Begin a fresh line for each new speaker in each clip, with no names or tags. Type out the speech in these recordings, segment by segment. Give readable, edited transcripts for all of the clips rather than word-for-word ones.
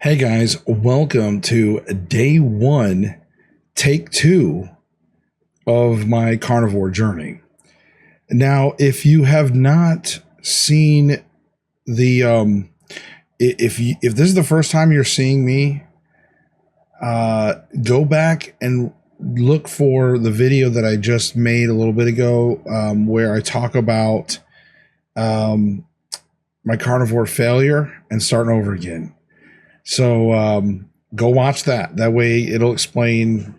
Hey guys, welcome to day one, take two of my carnivore journey. Now, if you have not seen the, if this is the first time you're seeing me, go back and look for the video that I just made a little bit ago, where I talk about my carnivore failure and starting over again. So go watch that. That way it'll explain,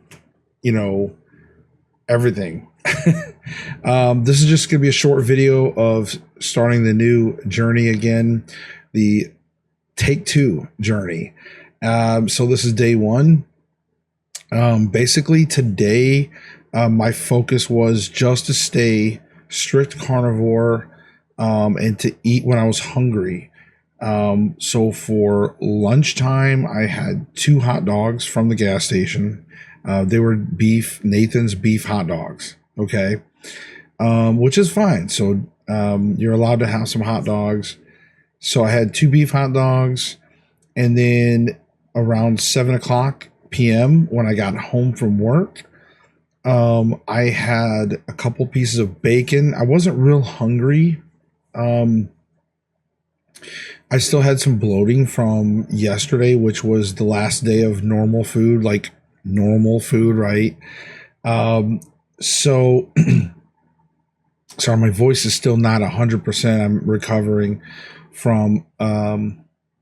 everything. This is just going to be a short video of starting the new journey again, the take two journey. So this is day one. Basically today, my focus was just to stay strict carnivore and to eat when I was hungry. So for lunchtime, I had 2 hot dogs from the gas station. They were Nathan's beef hot dogs. Okay. Which is fine. So, you're allowed to have some hot dogs. So I had 2 beef hot dogs, and then around 7:00 p.m. when I got home from work, I had a couple pieces of bacon. I wasn't real hungry. I still had some bloating from yesterday, which was the last day of normal food, right? So, sorry, my voice is still not 100%. I'm recovering from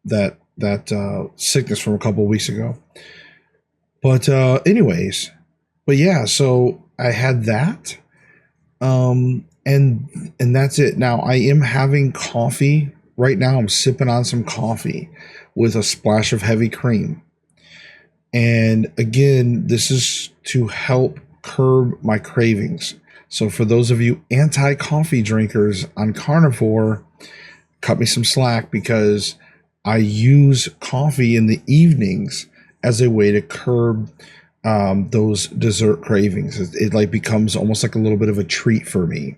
that sickness from a couple of weeks ago. But anyways, so I had that, and that's it. Now I am having coffee. Right now I'm sipping on some coffee with a splash of heavy cream. And again, this is to help curb my cravings. So for those of you anti-coffee drinkers on carnivore, cut me some slack, because I use coffee in the evenings as a way to curb those dessert cravings. It like becomes almost like a little bit of a treat for me.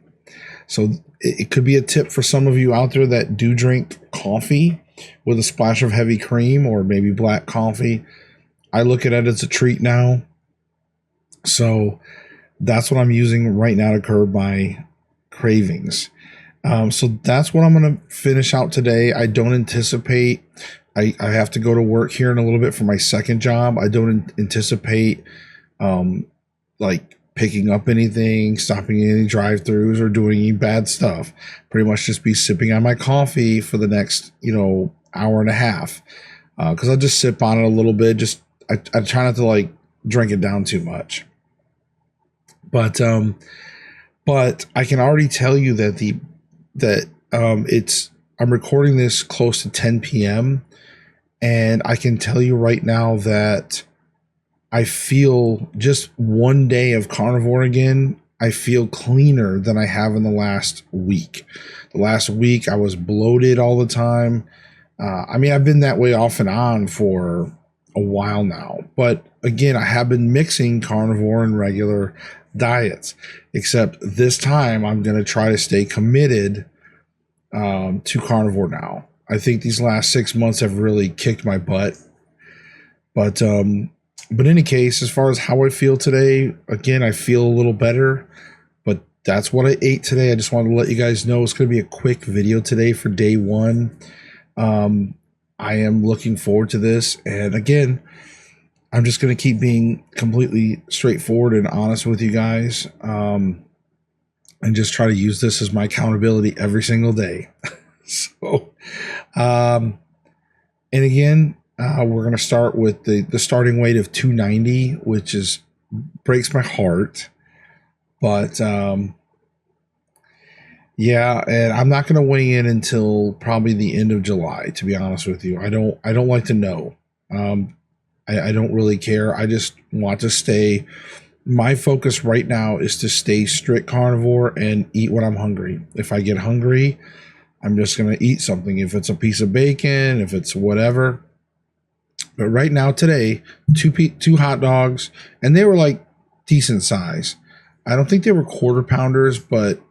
So it could be a tip for some of you out there that do drink coffee with a splash of heavy cream, or maybe black coffee. I look at it as a treat now. So that's what I'm using right now to curb my cravings. So that's what I'm going to finish out today. I don't anticipate, I have to go to work here in a little bit for my second job. I don't anticipate like picking up anything, stopping any drive-throughs, or doing any bad stuff. Pretty much just be sipping on my coffee for the next, hour and a half. Because I'll just sip on it a little bit. I try not to like drink it down too much. But I can already tell you that I'm recording this close to 10 p.m. and I can tell you right now that I feel, just one day of carnivore again, I feel cleaner than I have in the last week. The last week I was bloated all the time. I've been that way off and on for a while now, but again, I have been mixing carnivore and regular diets, except this time I'm going to try to stay committed to carnivore now. I think these last 6 months have really kicked my butt, but in any case, as far as how I feel today, again, I feel a little better, but that's what I ate today. I just wanted to let you guys know it's going to be a quick video today for day one. I am looking forward to this. And again, I'm just going to keep being completely straightforward and honest with you guys, and just try to use this as my accountability every single day. So, and again, we're going to start with the starting weight of 290, which breaks my heart. But yeah, and I'm not going to weigh in until probably the end of July, to be honest with you. I don't like to know. I don't really care. I just want to stay. My focus right now is to stay strict carnivore and eat when I'm hungry. If I get hungry, I'm just going to eat something. If it's a piece of bacon, if it's whatever. But right now, today, 2 hot dogs, and they were like decent size. I don't think they were quarter pounders, but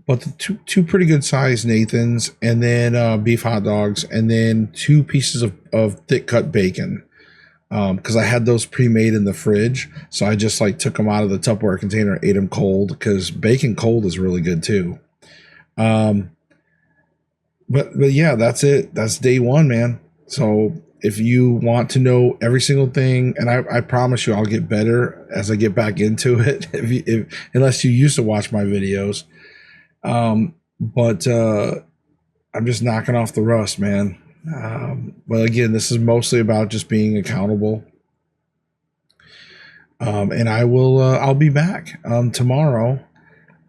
but the two pretty good sized Nathans, and then beef hot dogs, and then 2 pieces of thick cut bacon. Because I had those pre-made in the fridge, so I just like took them out of the Tupperware container, ate them cold, because bacon cold is really good too. Um, but yeah, that's it. That's day one, man. So if you want to know every single thing, and I promise you, I'll get better as I get back into it. Unless you used to watch my videos, but I'm just knocking off the rust, man. But again, this is mostly about just being accountable. And I'll be back tomorrow.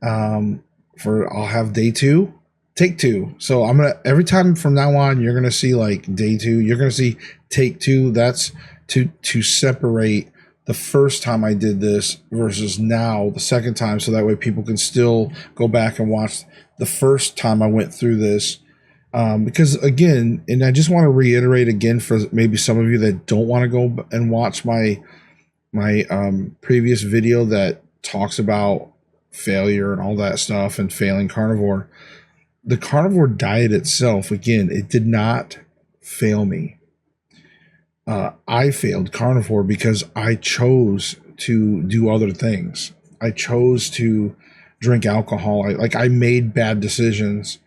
I'll have day two, take two. So every time from now on, you're gonna see like day two. You're gonna see take two. That's to separate the first time I did this versus now the second time, so that way people can still go back and watch the first time I went through this. Because again, and I just want to reiterate again for maybe some of you that don't want to go and watch my previous video that talks about failure and all that stuff and failing carnivore. The carnivore diet itself, again, it did not fail me. I failed carnivore because I chose to do other things. I chose to drink alcohol. I made bad decisions,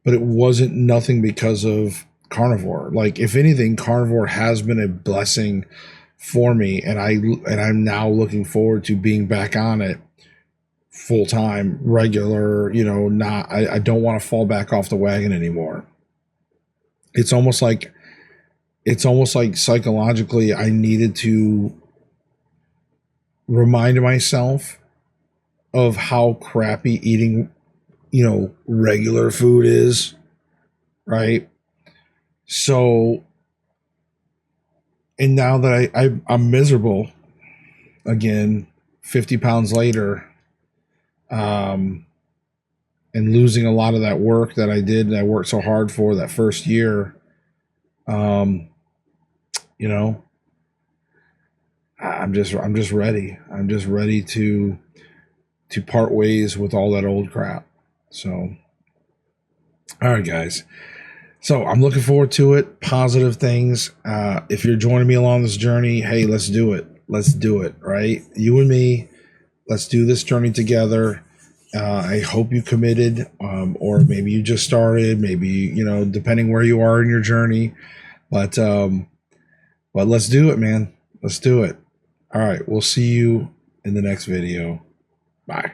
but it wasn't nothing because of carnivore. Like, if anything, carnivore has been a blessing for me, and I'm now looking forward to being back on it full time, regular. I don't want to fall back off the wagon anymore. It's almost like psychologically I needed to remind myself of how crappy eating, regular food is, right? So, and now that I'm miserable again, 50 pounds later, and losing a lot of that work that I did and I worked so hard for that first year, I'm just ready. I'm just ready to part ways with all that old crap. So, all right, guys. So I'm looking forward to it. Positive things. If you're joining me along this journey, hey, let's do it. Let's do it, right? You and me, let's do this journey together. I hope you committed, or maybe you just started, maybe, depending where you are in your journey. But let's do it, man. Let's do it. All right. We'll see you in the next video. Bye.